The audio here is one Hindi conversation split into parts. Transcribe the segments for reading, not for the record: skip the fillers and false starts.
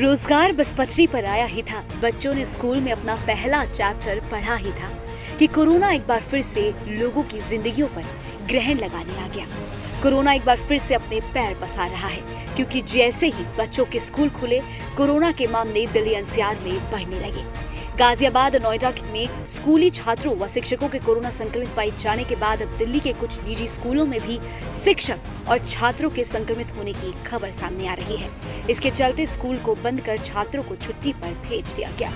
रोजगार बस पटरी पर आया ही था। बच्चों ने स्कूल में अपना पहला चैप्टर पढ़ा ही था कि कोरोना एक बार फिर से लोगों की जिंदगियों पर ग्रहण लगाने आ गया। कोरोना एक बार फिर से अपने पैर पसार रहा है, क्योंकि जैसे ही बच्चों के स्कूल खुले, कोरोना के मामले दिल्ली एनसीआर में बढ़ने लगे। गाजियाबाद और नोएडा में स्कूली छात्रों व शिक्षकों के कोरोना संक्रमित पाए जाने के बाद अब दिल्ली के कुछ निजी स्कूलों में भी शिक्षक और छात्रों के संक्रमित होने की खबर सामने आ रही है। इसके चलते स्कूल को बंद कर छात्रों को छुट्टी पर भेज दिया गया।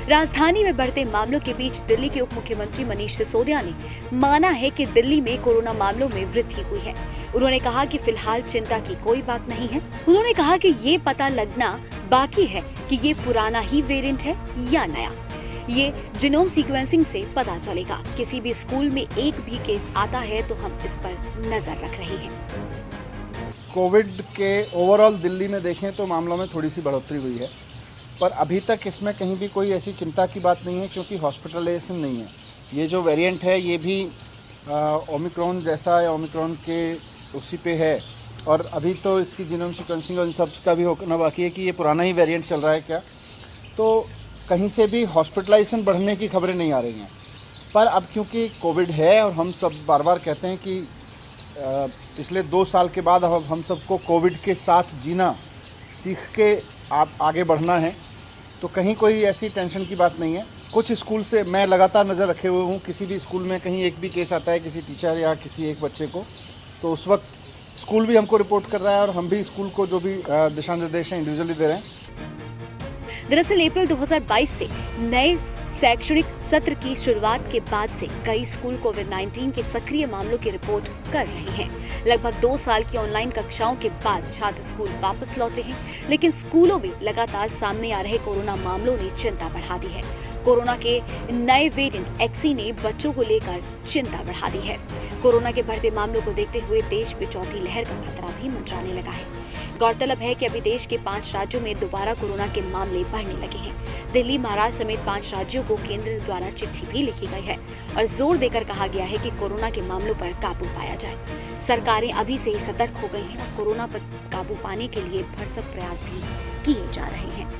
राजधानी में बढ़ते मामलों के बीच दिल्ली के उप मुख्यमंत्री मनीष सिसोदिया ने माना है कि दिल्ली में कोरोना मामलों में वृद्धि हुई है। उन्होंने कहा कि फिलहाल चिंता की कोई बात नहीं है। उन्होंने कहा कि ये पता लगना बाकी है कि ये पुराना ही वेरिएंट है या नया। ये जीनोम सीक्वेंसिंग से पता चलेगा। किसी भी स्कूल में एक भी केस आता है तो हम इस पर नजर रख रहे हैं। कोविड के ओवरऑल दिल्ली में देखें तो मामलों में थोड़ी सी बढ़ोतरी हुई है, पर अभी तक इसमें कहीं भी कोई ऐसी चिंता की बात नहीं है, क्योंकि हॉस्पिटलाइजेशन नहीं है। ये जो वेरिएंट है ये भी ओमिक्रॉन जैसा है, ओमिक्रॉन के उसी पे है, और अभी तो इसकी जीनोम सीक्वेंसिंग और इन सब का भी होना बाकी है कि ये पुराना ही वेरिएंट चल रहा है क्या। तो कहीं से भी हॉस्पिटलाइजेशन बढ़ने की खबरें नहीं आ रही हैं। पर अब क्योंकि कोविड है और हम सब बार बार कहते हैं कि पिछले 2 साल के बाद अब हम सबको कोविड के साथ जीना सीख के आप आगे बढ़ना है, तो कहीं कोई ऐसी टेंशन की बात नहीं है। कुछ स्कूल से मैं लगातार नज़र रखे हुए हूँ, किसी भी स्कूल में कहीं एक भी केस आता है किसी टीचर या किसी एक बच्चे को, तो उस वक्त स्कूल भी हमको रिपोर्ट कर रहा है और हम भी स्कूल को जो भी दिशा निर्देश हैं इंडिविजुअली दे रहे हैं। दरअसल अप्रैल 2022 से नए शैक्षणिक सत्र की शुरुआत के बाद से कई स्कूल कोविड-19 के सक्रिय मामलों की रिपोर्ट कर रहे हैं। लगभग 2 साल की ऑनलाइन कक्षाओं के बाद छात्र स्कूल वापस लौटे हैं, लेकिन स्कूलों में लगातार सामने आ रहे कोरोना मामलों ने चिंता बढ़ा दी है। कोरोना के नए वेरिएंट एक्सी ने बच्चों को लेकर चिंता बढ़ा दी है। कोरोना के बढ़ते मामलों को देखते हुए देश में चौथी लहर का खतरा भी मंडराने लगा है। गौरतलब है कि अभी देश के 5 राज्यों में दोबारा कोरोना के मामले बढ़ने लगे हैं। दिल्ली, महाराष्ट्र समेत 5 राज्यों को केंद्र द्वारा चिट्ठी भी लिखी गई है और जोर देकर कहा गया है कि कोरोना के मामलों पर काबू पाया जाए। सरकारें अभी से ही सतर्क हो गई हैं और कोरोना पर काबू पाने के लिए भरसक प्रयास भी किए जा रहे हैं।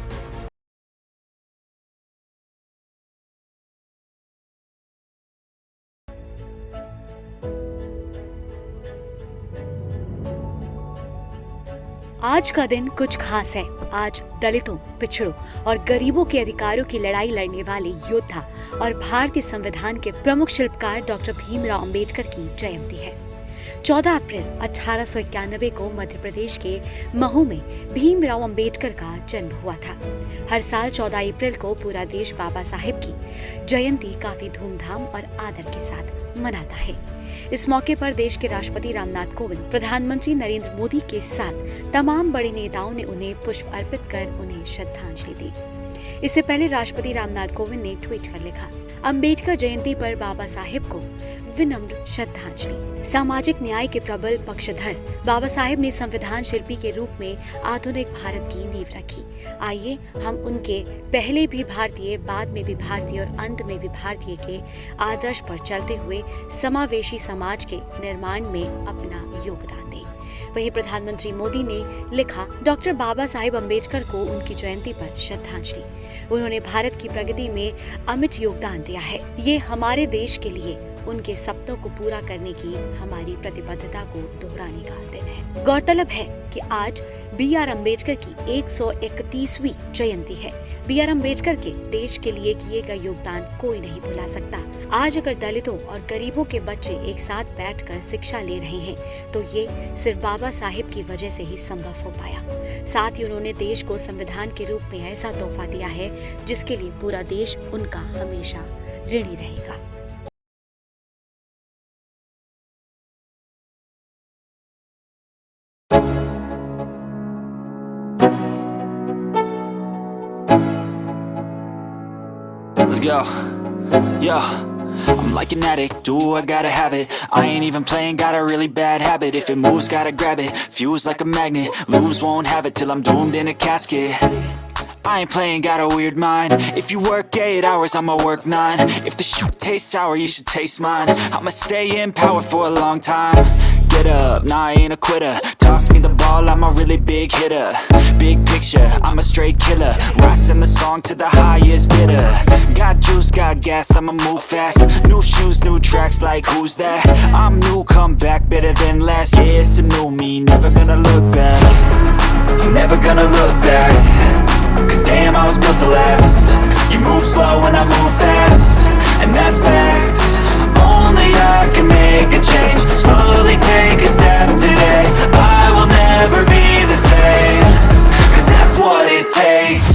आज का दिन कुछ खास है। आज दलितों, पिछड़ों और गरीबों के अधिकारों की लड़ाई लड़ने वाले योद्धा और भारतीय संविधान के प्रमुख शिल्पकार डॉक्टर भीमराव अंबेडकर की जयंती है। 14 अप्रैल 1891 को मध्य प्रदेश के महू में भीमराव अंबेडकर का जन्म हुआ था। हर साल 14 अप्रैल को पूरा देश बाबा साहेब की जयंती काफी धूमधाम और आदर के साथ मनाता है। इस मौके पर देश के राष्ट्रपति रामनाथ कोविंद, प्रधानमंत्री नरेंद्र मोदी के साथ तमाम बड़े नेताओं ने उन्हें पुष्प अर्पित कर उन्हें श्रद्धांजलि दी। इससे पहले राष्ट्रपति रामनाथ कोविंद ने ट्वीट कर लिखा, अंबेडकर जयंती पर बाबा साहेब को विनम्र श्रद्धांजलि। सामाजिक न्याय के प्रबल पक्षधर बाबा साहेब ने संविधान शिल्पी के रूप में आधुनिक भारत की नींव रखी। आइए हम उनके पहले भी भारतीय, बाद में भी भारतीय और अंत में भी भारतीय के आदर्श पर चलते हुए समावेशी समाज के निर्माण में अपना योगदान दें। वहीं प्रधानमंत्री मोदी ने लिखा, डॉक्टर बाबा साहेब अम्बेडकर को उनकी जयंती पर श्रद्धांजलि। उन्होंने भारत की प्रगति में अमिट योगदान दिया है। ये हमारे देश के लिए उनके सपनों को पूरा करने की हमारी प्रतिबद्धता को दोहराने का दिन है। गौरतलब है कि आज B.R. अम्बेडकर की 131वीं जयंती है। B.R. अम्बेडकर के देश के लिए किए गए योगदान कोई नहीं भुला सकता। आज अगर दलितों और गरीबों के बच्चे एक साथ बैठकर शिक्षा ले रहे हैं, तो ये सिर्फ बाबा साहेब की वजह से ही संभव हो पाया। साथ ही उन्होंने देश को संविधान के रूप में ऐसा तोहफा दिया है जिसके लिए पूरा देश उनका हमेशा ऋणी रहेगा। Let's go. Yo, I'm like an addict, do I gotta have it. I ain't even playing, got a really bad habit. If it moves, gotta grab it, fuse like a magnet. Lose, won't have it till I'm doomed in a casket. I ain't playing, got a weird mind. If you work 8 hours, I'ma work 9. If the shit tastes sour, you should taste mine. I'ma stay in power for a long time. get up, nah I ain't a quitter. Toss me the ball, I'm a really big hitter. Big picture, I'm a straight killer. Rising the song to the highest bidder. Got juice, got gas, I'ma move fast. New shoes, new tracks, like who's that? I'm new, come back, better than last. Yeah, it's a new me, never gonna look back. I'm never gonna look back. Cause damn, I was built to last. You move slow and I move fast, and that's facts. Only I can make a change. Slowly take a step today. I will never be the same. Cause that's what it takes.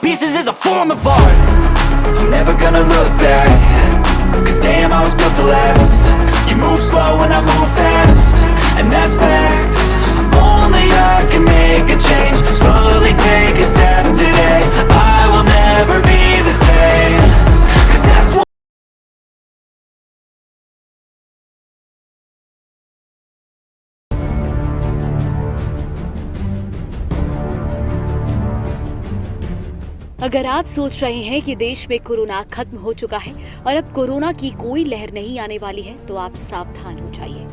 Pieces is a form of art. I'm never gonna look back. Cause damn, I was built to last. You move slow and I move fast, and that's facts. Only I can make a change. Slowly take a step today. I will never be the same. Cause that's what अगर आप सोच रहे हैं कि देश में कोरोना खत्म हो चुका है और अब कोरोना की कोई लहर नहीं आने वाली है, तो आप सावधान हो जाइए।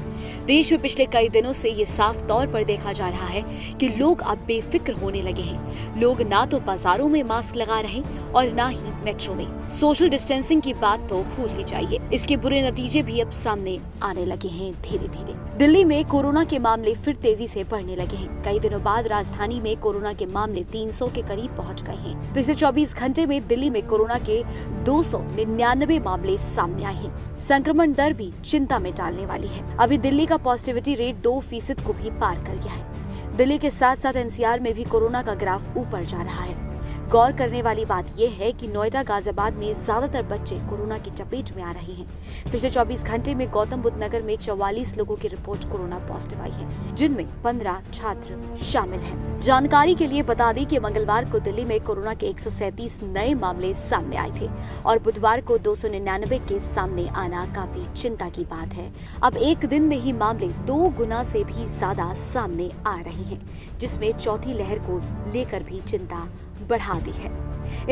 देश में पिछले कई दिनों से ये साफ तौर पर देखा जा रहा है कि लोग अब बेफिक्र होने लगे हैं। लोग ना तो बाजारों में मास्क लगा रहे और ना ही मेट्रो में। सोशल डिस्टेंसिंग की बात तो भूल ही जाइए। इसके बुरे नतीजे भी अब सामने आने लगे हैं धीरे धीरे। दिल्ली में कोरोना के मामले फिर तेजी से बढ़ने लगे हैं। कई दिनों बाद राजधानी में कोरोना के मामले 300 के करीब पहुंच गए हैं। पिछले 24 घंटे में दिल्ली में कोरोना के 299 मामले सामने आए हैं। संक्रमण दर भी चिंता में डालने वाली है। अभी दिल्ली का पॉजिटिविटी रेट 2% को भी पार कर गया है। दिल्ली के साथ साथ एनसीआर में भी कोरोना का ग्राफ ऊपर जा रहा है। गौर करने वाली बात यह है कि नोएडा, गाजियाबाद में ज्यादातर बच्चे कोरोना की चपेट में आ रहे हैं। पिछले 24 घंटे में गौतम बुद्ध नगर में 44 लोगों की रिपोर्ट कोरोना पॉजिटिव आई है, जिनमें 15 छात्र शामिल हैं। जानकारी के लिए बता दें कि मंगलवार को दिल्ली में कोरोना के 137 नए मामले सामने आए थे और बुधवार को 299 के सामने आना काफी चिंता की बात है। अब एक दिन में ही मामले 2 गुना से भी ज्यादा सामने आ रहे हैं, जिसमें चौथी लहर को लेकर भी चिंता बढ़ा दी है।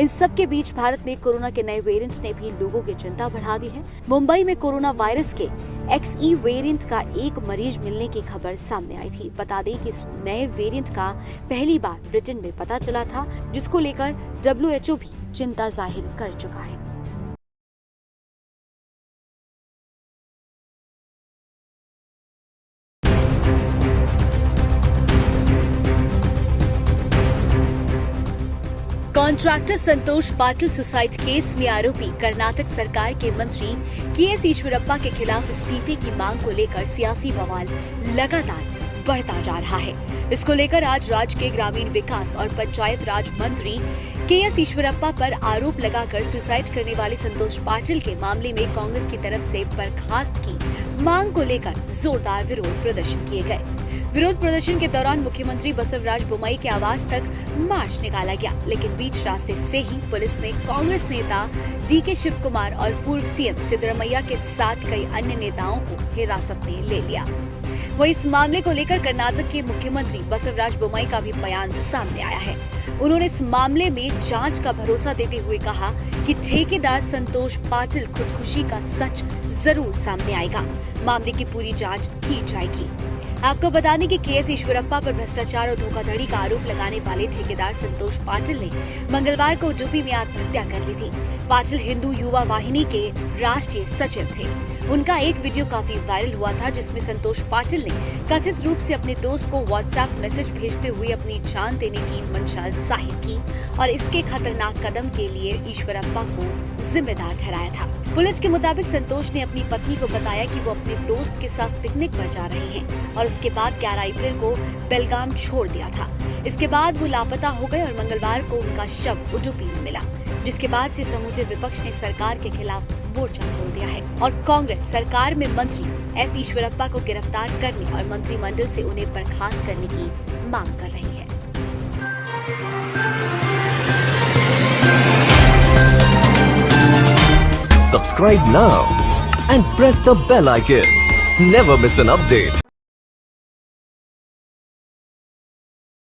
इन सब के बीच भारत में कोरोना के नए वेरिएंट ने भी लोगों की चिंता बढ़ा दी है। मुंबई में कोरोना वायरस के XE वेरिएंट का एक मरीज मिलने की खबर सामने आई थी। बता दें कि इस नए वेरिएंट का पहली बार ब्रिटेन में पता चला था, जिसको लेकर WHO भी चिंता जाहिर कर चुका है। कॉन्ट्रैक्टर संतोष पाटिल सुसाइड केस में आरोपी कर्नाटक सरकार के मंत्री KS ईश्वरप्पा के खिलाफ इस्तीफे की मांग को लेकर सियासी बवाल लगातार बढ़ता जा रहा है। इसको लेकर आज राज्य के ग्रामीण विकास और पंचायत राज मंत्री KS ईश्वरप्पा पर आरोप लगाकर सुसाइड करने वाले संतोष पाटिल के मामले में कांग्रेस की तरफ से बर्खास्त की मांग को लेकर जोरदार विरोध प्रदर्शन किए गए। विरोध प्रदर्शन के दौरान मुख्यमंत्री बसवराज बोम्मई के आवास तक मार्च निकाला गया, लेकिन बीच रास्ते से ही पुलिस ने कांग्रेस नेता DK शिव कुमार और पूर्व CM सिद्धरमैया के साथ कई अन्य नेताओं को हिरासत में ले लिया। वहीं इस मामले को लेकर कर्नाटक के मुख्यमंत्री बसवराज बोम्मई का भी बयान सामने आया है। उन्होंने इस मामले में जांच का भरोसा देते हुए कहा कि ठेकेदार संतोष पाटिल खुदकुशी का सच जरूर सामने आएगा। मामले की पूरी जांच की जाएगी। आपको बता दें कि KS ईश्वरप्पा पर भ्रष्टाचार और धोखाधड़ी का आरोप लगाने वाले ठेकेदार संतोष पाटिल ने मंगलवार को उडुपी में आत्महत्या कर ली थी। पाटिल हिंदू युवा वाहिनी के राष्ट्रीय सचिव थे। उनका एक वीडियो काफी वायरल हुआ था, जिसमें संतोष पाटिल ने कथित रूप से अपने दोस्त को WhatsApp मैसेज भेजते हुए अपनी जान देने की मंशा जाहिर की और इसके खतरनाक कदम के लिए ईश्वरप्पा को जिम्मेदार ठहराया था। पुलिस के मुताबिक संतोष ने अपनी पत्नी को बताया कि वो अपने दोस्त के साथ पिकनिक पर जा रहे हैं और इसके बाद 11 अप्रैल को बेलगाम छोड़ दिया था। इसके बाद वो लापता हो गए और मंगलवार को उनका शव उडुपी में मिला, जिसके बाद से समूचे विपक्ष ने सरकार के खिलाफ मोर्चा खोल दिया है और कांग्रेस सरकार में मंत्री एस ईश्वरप्पा को गिरफ्तार करने और मंत्रिमंडल से उन्हें बर्खास्त करने की मांग कर रही है। Subscribe now and press the bell icon. Never miss an update.